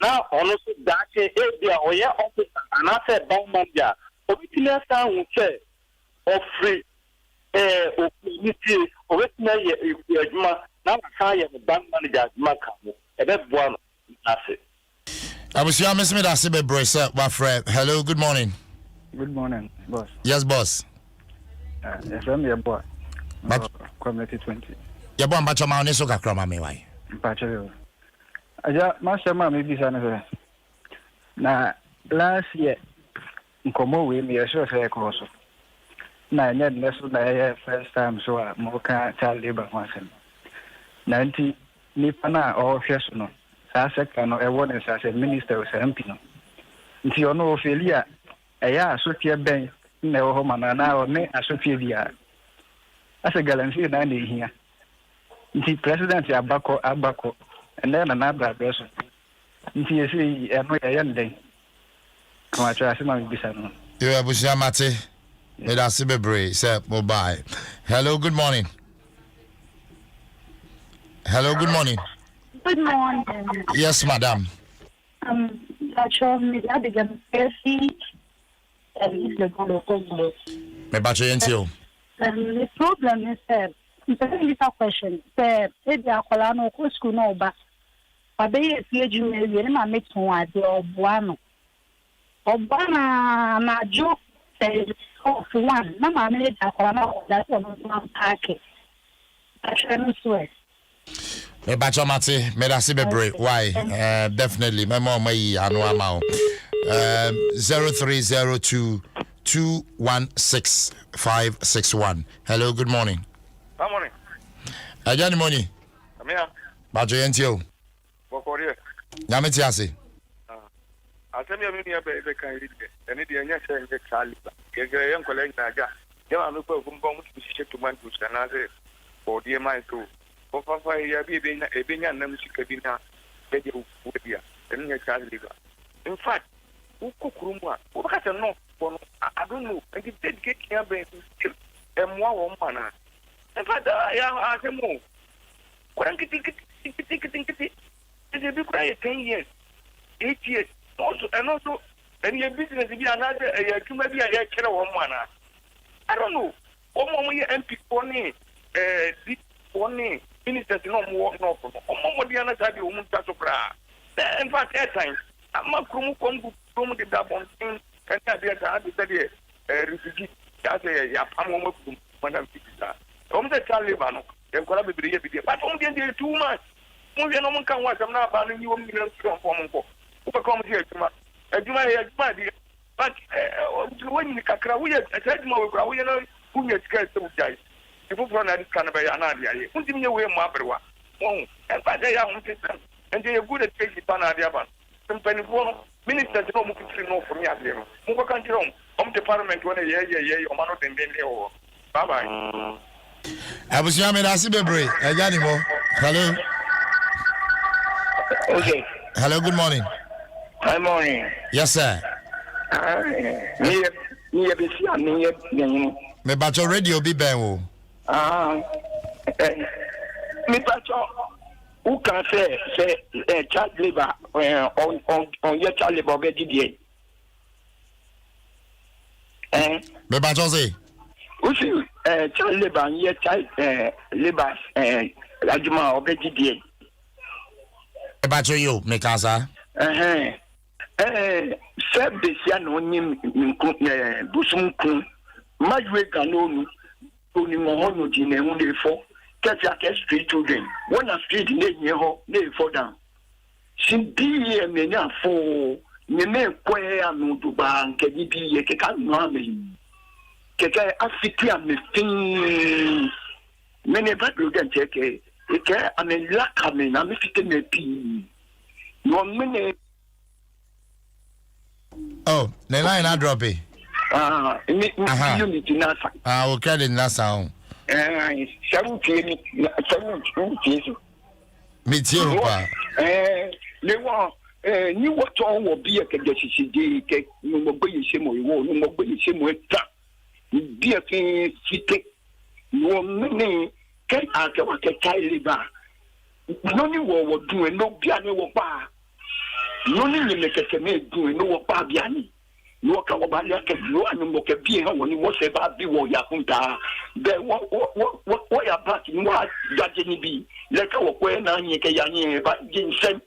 Now, honestly, that is the Oya officer, and I said, Bangmania, original sound will say, or free, or now I have a bank manager, Macamo, and that's one. That's it. I was here, Miss Midasibe Bracer, my friend. Hello, good morning. Good morning, boss. Yes, boss. Yes, I'm your boy. Community 20. Your boy, Bacha Mauneso Kakrama, me, why? Pacho. Master, maybe son. Now, last year, Nkomo, we are sure say course. Now, yet, that's first time, so I'm more child labor myself. 90 Nipana or Fesno. Second, I want as a minister of Sampino. If you know Ophelia, a Sophia Bank, no home and now, me a Sophia. As a guarantee, 90 here. The president Abaco, and then another person. If you see a young day, come at Rasima Bissano. You are Bushamate, Midasibe Bray, sir, bye. Hello, good morning. Hello, good morning. Good morning. Yes, madam. Me the problem is that it's a question. Maybe I call no school no but I you make one or one na joke says one. No, I made a call that's one packet. I shouldn't swear. Bacho Mate, Medasibe Bray. Why? Definitely. My mom, I know I'm out. 0302 216 561. Hello, good morning. Good morning. Ajani money. I'm here. Bacho Yentio. Bokoria. Yametiasi. I'll tell you, I'm here. And it's the answer to Charlie. Get a young colleague. I'm looking for ship to one to Sanaze for DMI too. Papa, you have been a big and Namsikabina, Bedu, and your child liver. In fact, who cook Rumba, who has a no, I don't know, and he did get here and one woman. In fact, I asked him more. What I'm getting it's a big cry 10 years, 8 years, also, and your business be another, maybe a year, woman. I don't know. One moment, MP Pony, this ministers no more no from Diana Tadi woman Tasopra. In fact, at times, I'm a Krumu the Dabon and I study refugee as a Yapamo Madame Pisa. From the Taliban, then collaborate with you. But only in 2 months. Moving no one can watch them now, but you will from Fomo. Who come here to my dear. But when you can cry, I said, we know who you're scared to die. People from that kind of a Yanadia, who didn't know where Mabra. Oh, and by the young system, and they are good at taking Panadiaban. Some penny ministers don't move to from Yadim. Move a country home, the parliament when a year, or man of them. Bye bye. I was Yamin Asibebre, Ayanimo. Hello. Okay. Hello, good morning. Good morning. Yes, sir. Me bacho radio be ben. Me bacho who can say child labor on your child labor be did Me bacho say who see child labor on your child labor Ajuma or be did me bacho you me casa service ya no nyim busum Majwe Ganonu, only Mohono Dine, only for Katia Street children. One a street near ho, they fall down. Simpi a mena for Neme Quay no to ban, Kedibi, Kekan Mami. Keka Africa, me thing. Many battle can take a care and a lack of me, I'm fitting a pin. No many. Oh, the line I drop it. Unity Nasa. I will carry Nasa. 17 Meet you. They want you what all will be a Kadesi, no more Shimo, no more Shimo, be a thing, no many can ask what a child liver. No, you will do no piano bar. no ni me keke me du no wo pa bia ni no ka wo ba ya ke no anu mo ke bi ha woni wo se ba bi wo ya kunta be wo ya ba ki mo ya je ni bi le ka wo ko na nyi ke ya nyi ba ginsem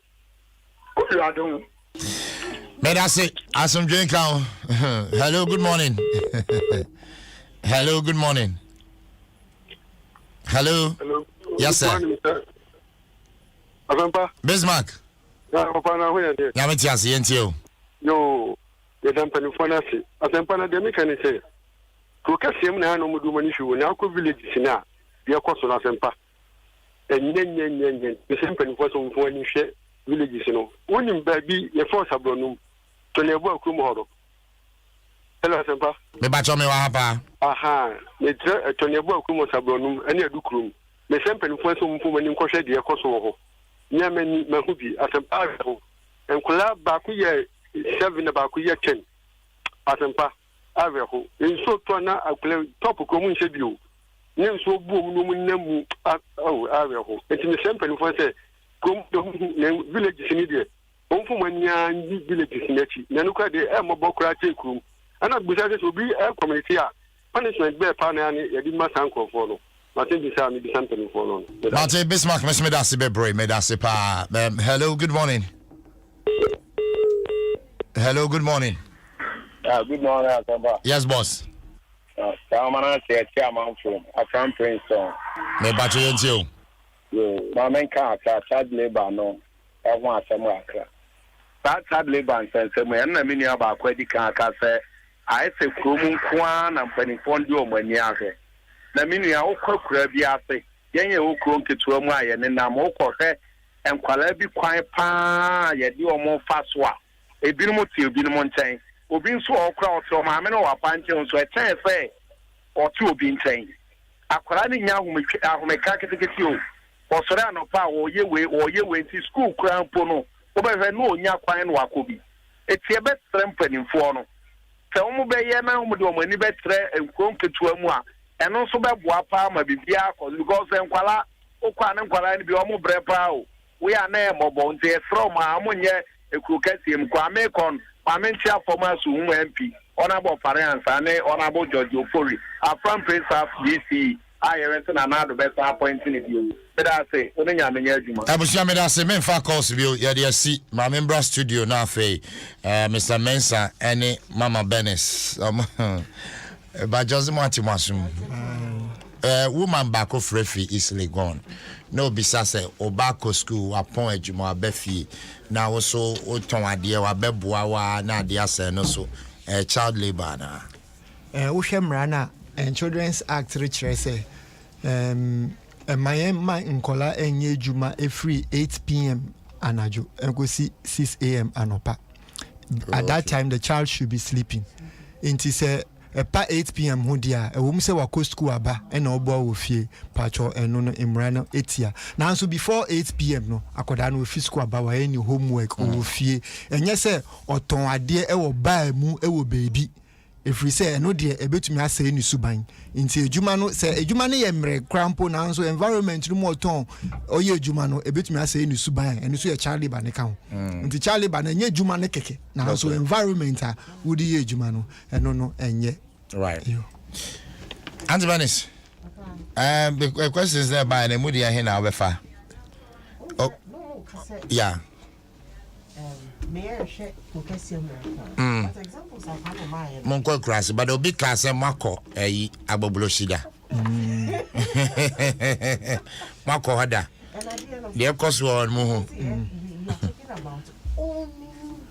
ko ya don May I say, some drink out. Hello, good morning. Hello, good morning. Hello. Hello. Yes, sir. Good morning, sir. Avampa. Bismarck. Na papa na ho ya de. Ya meti ase yentio. Yo, ye dan panifo na se. Asempa na de me kan say. Ko kasem na no mudu mani hwu na akọ village sina. Ye koso na asempa. Enyenyenyenyen. Me sem panifo so mfo ani hwe village sino. Wonim ba bi ye force abronum. To na ebu akrum horo. Hello asempa. Me ba cho me wa hapa. Aha, me tre to na ebu akrum sabronum ani adukrum. Me sem panifo so mfo mani nkọhwe de ye koso ho. Nyamani mahubi asempa ho. Enkula ba ku ye 7 na ba ku ye 10. Asempa aveho. Enso to na akule top ko mu nse bio. Ne nso bu mu no mu namu aveho. Enti me sem panifo se kom do village sini de. Onfu mania ni village sini achi. Na no kwa de e mo bokura chekrum. Ana gbusa se obi e community a punishment be pa na ye di masan krofo no. Martin Bisa, me Bisa panifo no. Martin Bismarck, me dasi be bro, me dasi pa. Hello, good morning. Hello, good morning. Good morning, Asamba. Yes, boss. Samana say chairman from Princeton. Me ba cho yentio. Yo, my men can't child labor no. I want some work. That child labor and say me na mini aba kwedi kan ka say I say krumun kwan and panifo ndi o mani ahe. Na mini ya okwa bi ase. Yenye okro nketua mu aye ne na mo okọ enkwala bi kwan pa ye di omo faso a ebinom tie ebinom nchen obi nso okra oto ma me no wapa nchen nso echen fe otu obi nchen akwara ni nya ahumeka keteketi o osore anopa oye we ti school kran po no obehwe no onya kwan no akobi etie be trempanimfo no se omo be ye na omo de omo ni be tre enkrom ketua mu a eno nso be boa pa ma bibia ko because enkwala okwa ne nkwala ni bi omo bre pa o we are na mobo nte from amunye ekukasi mkwame kon kwamentia former su MP honorable parents ane honorable George Ofori from Prince of DC ayerent na na do better appointing you better say onenya menya adwuma Abusia me dasi me fa course bi ye de asi ma membra studio na afei Mr. Mensa ene Mama Benes ba Jose Matimasum woman back of referee is gone. No bisa say obako school upon ejuma abefi na also oton ade wa beboa wa na ade ase no so child labor na wo hwemra na Children's Act require say my nkola enye ejuma every 8 p.m. anajo enkosi 6 a.m. anopa. At that time the child should be sleeping. Inti say pa 8 p.m. ho dia e wo mse wako school aba e na obo wo fie pacho eno no imra no etia na so before 8 p.m. no akoda no fi school aba wa any homework wo fie enye se oton ade e wo ba mu e wo baby efri se eno de e betumi ase ni suban nti ejuma no se ejuma no ye mre crampo na so environment no mo ton oye ejuma no e betumi ase ni suban eno so ye child labor ne kan nti child labor na nye ejuma ne keke na so environment a wodi ye ejuma no eno no enye right. Auntie Venice. The question is there by the moody here now befa. Oh, yeah. May I share potassium? But examples I have in mind. Monko class, but the big class and Marco, Abobloshida. Marco Hada. The cost one more. You're talking about owning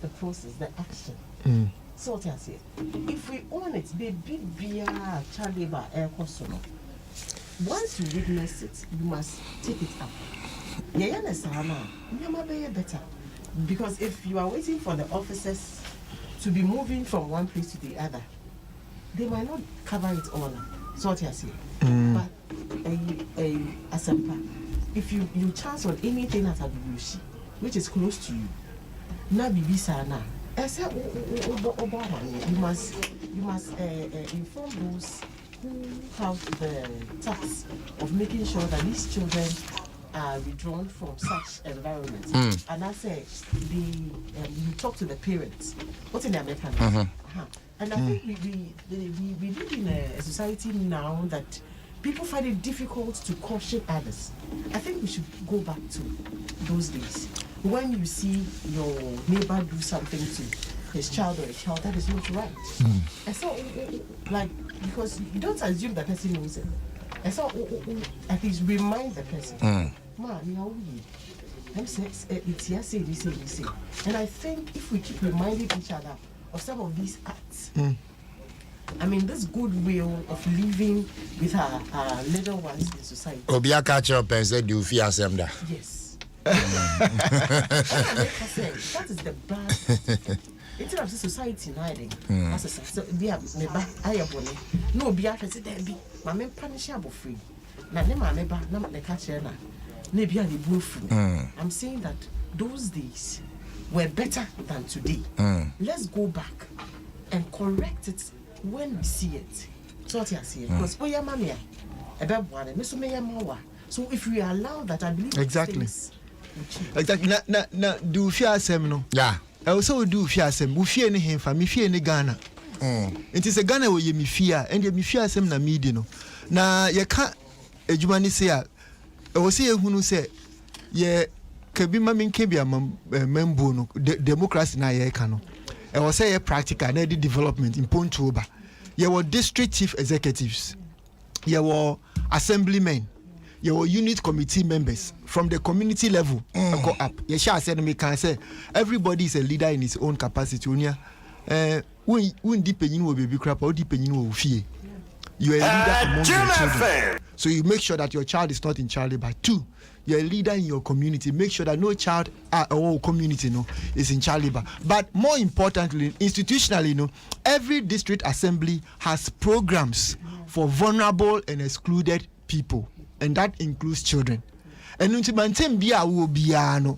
the process, the action. So if we own it, the big beer child labor air consumer. Once you witness it, you must take it up. Yeah, better. Because if you are waiting for the officers to be moving from one place to the other, they might not cover it all. So But if you chance on anything at Abushi, which is close to you, na bibisa na. You must inform those who have the task of making sure that these children are withdrawn from such environments. And I say, you talk to the parents. What's in the American? And I think we live in a society now that people find it difficult to caution others. I think we should go back to those days when you see your neighbor do something to his child or a child that is not right. And so, like, because you don't assume that person knows it. And so, at least remind the person, man, you know, it's here, say this. And I think if we keep reminding each other of some of these acts, I mean, this goodwill of living with our little ones in society. Obia catch up and say, do you fear them? Yes. That is the bad. It's not society now. So be a neighbor, I have one. No, be after there be. My men punishable free. Now, my neighbor, not the catcher. Maybe I the free. I'm saying that those days were better than today. Let's go back and correct it when we see it. So what you see it because we are mammy. So if we allow that, I believe exactly. Na do fear sem no. Yeah. I also do fear sem. We fear any him me fear any Ghana. It is a Ghana where you fear and you fear sem na media no. Na you can't ejumani say I was say who say ye kebi mamin kebi membo no democracy na ye kano. I was say practical na development in Pontuba. You were district chief executives. You were assemblymen. Your unit committee members from the community level go up. Yesha said me can say everybody is a leader in his own capacity. When depending will be crap or depending will fear. You are a leader among your children. So you make sure that your child is not in child labor. 2, you're a leader in your community. Make sure that no child or community is in child labor. But more importantly, institutionally, every district assembly has programs for vulnerable and excluded people. And that includes children. And ultimately, will be ano.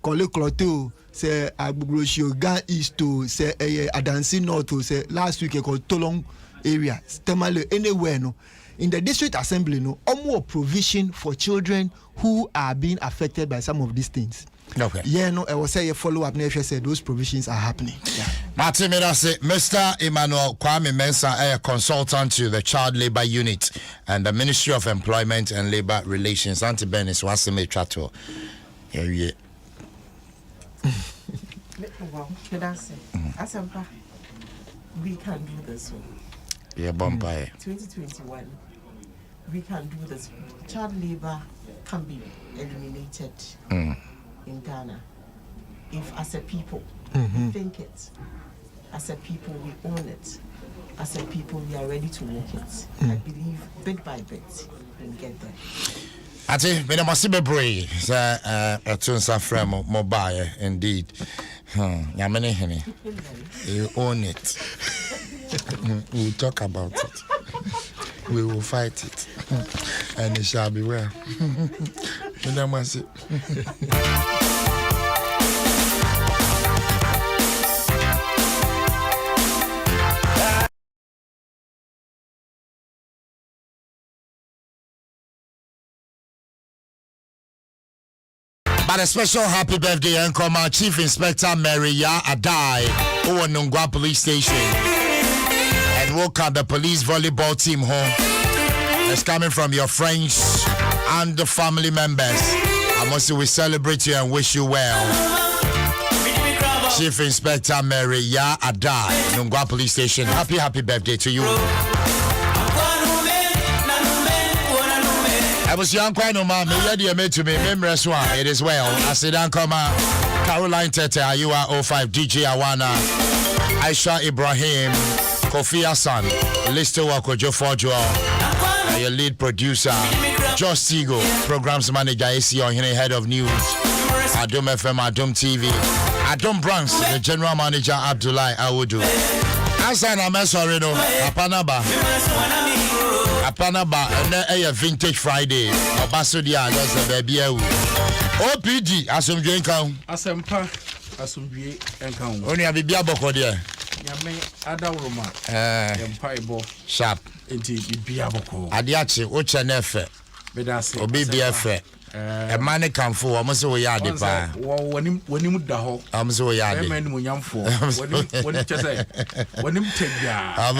Kole Kloto say Agbogbroshio Gan East to say Adansi North to say last week called Tolong area, Stemale anywhere no. In the district assembly more provision for children who are being affected by some of these things. Okay. Yeah, I will say a follow-up next said those provisions are happening. Yeah. Martin Medase, Mr. Emmanuel Kwame Mensah, a consultant to the Child Labor Unit and the Ministry of Employment and Labor Relations. Auntie Ben is Wasime Chato. Yeah. Well, we can do this one. Yeah, Bombay. 2021, we can do this. Child labor can be eliminated in Ghana if, as a people, we think it. As a people, we own it. As a people, we are ready to walk it. I believe bit by bit, we'll get there. Ati, me na masibe brave. Etunsa frame mobile indeed. Yamene hene. You own it. We'll talk about it. We will fight it. And it shall be well. Me na masi. But a special happy birthday and come our Chief Inspector Mary Ya Adai, who on Nungwa Police Station, and welcome the police volleyball team home. It's coming from your friends and the family members. I must say we celebrate you and wish you well. Chief Inspector Mary Ya Adai, Nungwa Police Station. Happy birthday to you. I was young, quite no man. You made to me. Members one, it is well. I said, Ankoma, Caroline Tete, you are 05, DJ Awana, Aisha Ibrahim, Kofi Hassan, Lister Wakojo Fojo, your lead producer, Josh Sigo, programs manager, AC on head of news, Adom FM, Adom TV, Adom Brands, the general manager, Abdullah Awudu. Hassan Amesorino, Apanaba. Apanaba and a vintage Friday. Obasodia, that's a baby. OPG, Asumbi Encounter. Asempa, Asumbi Encounter. Only a baby abokodia. Yame Adawroma. Empire Sharp. Indeed, Biaboko. Adiachi, Ocha Nefe. Bedasi. OBBF. A man can for almost a yard. When him da ho. I'm so yard. Man, when you for when him take ya.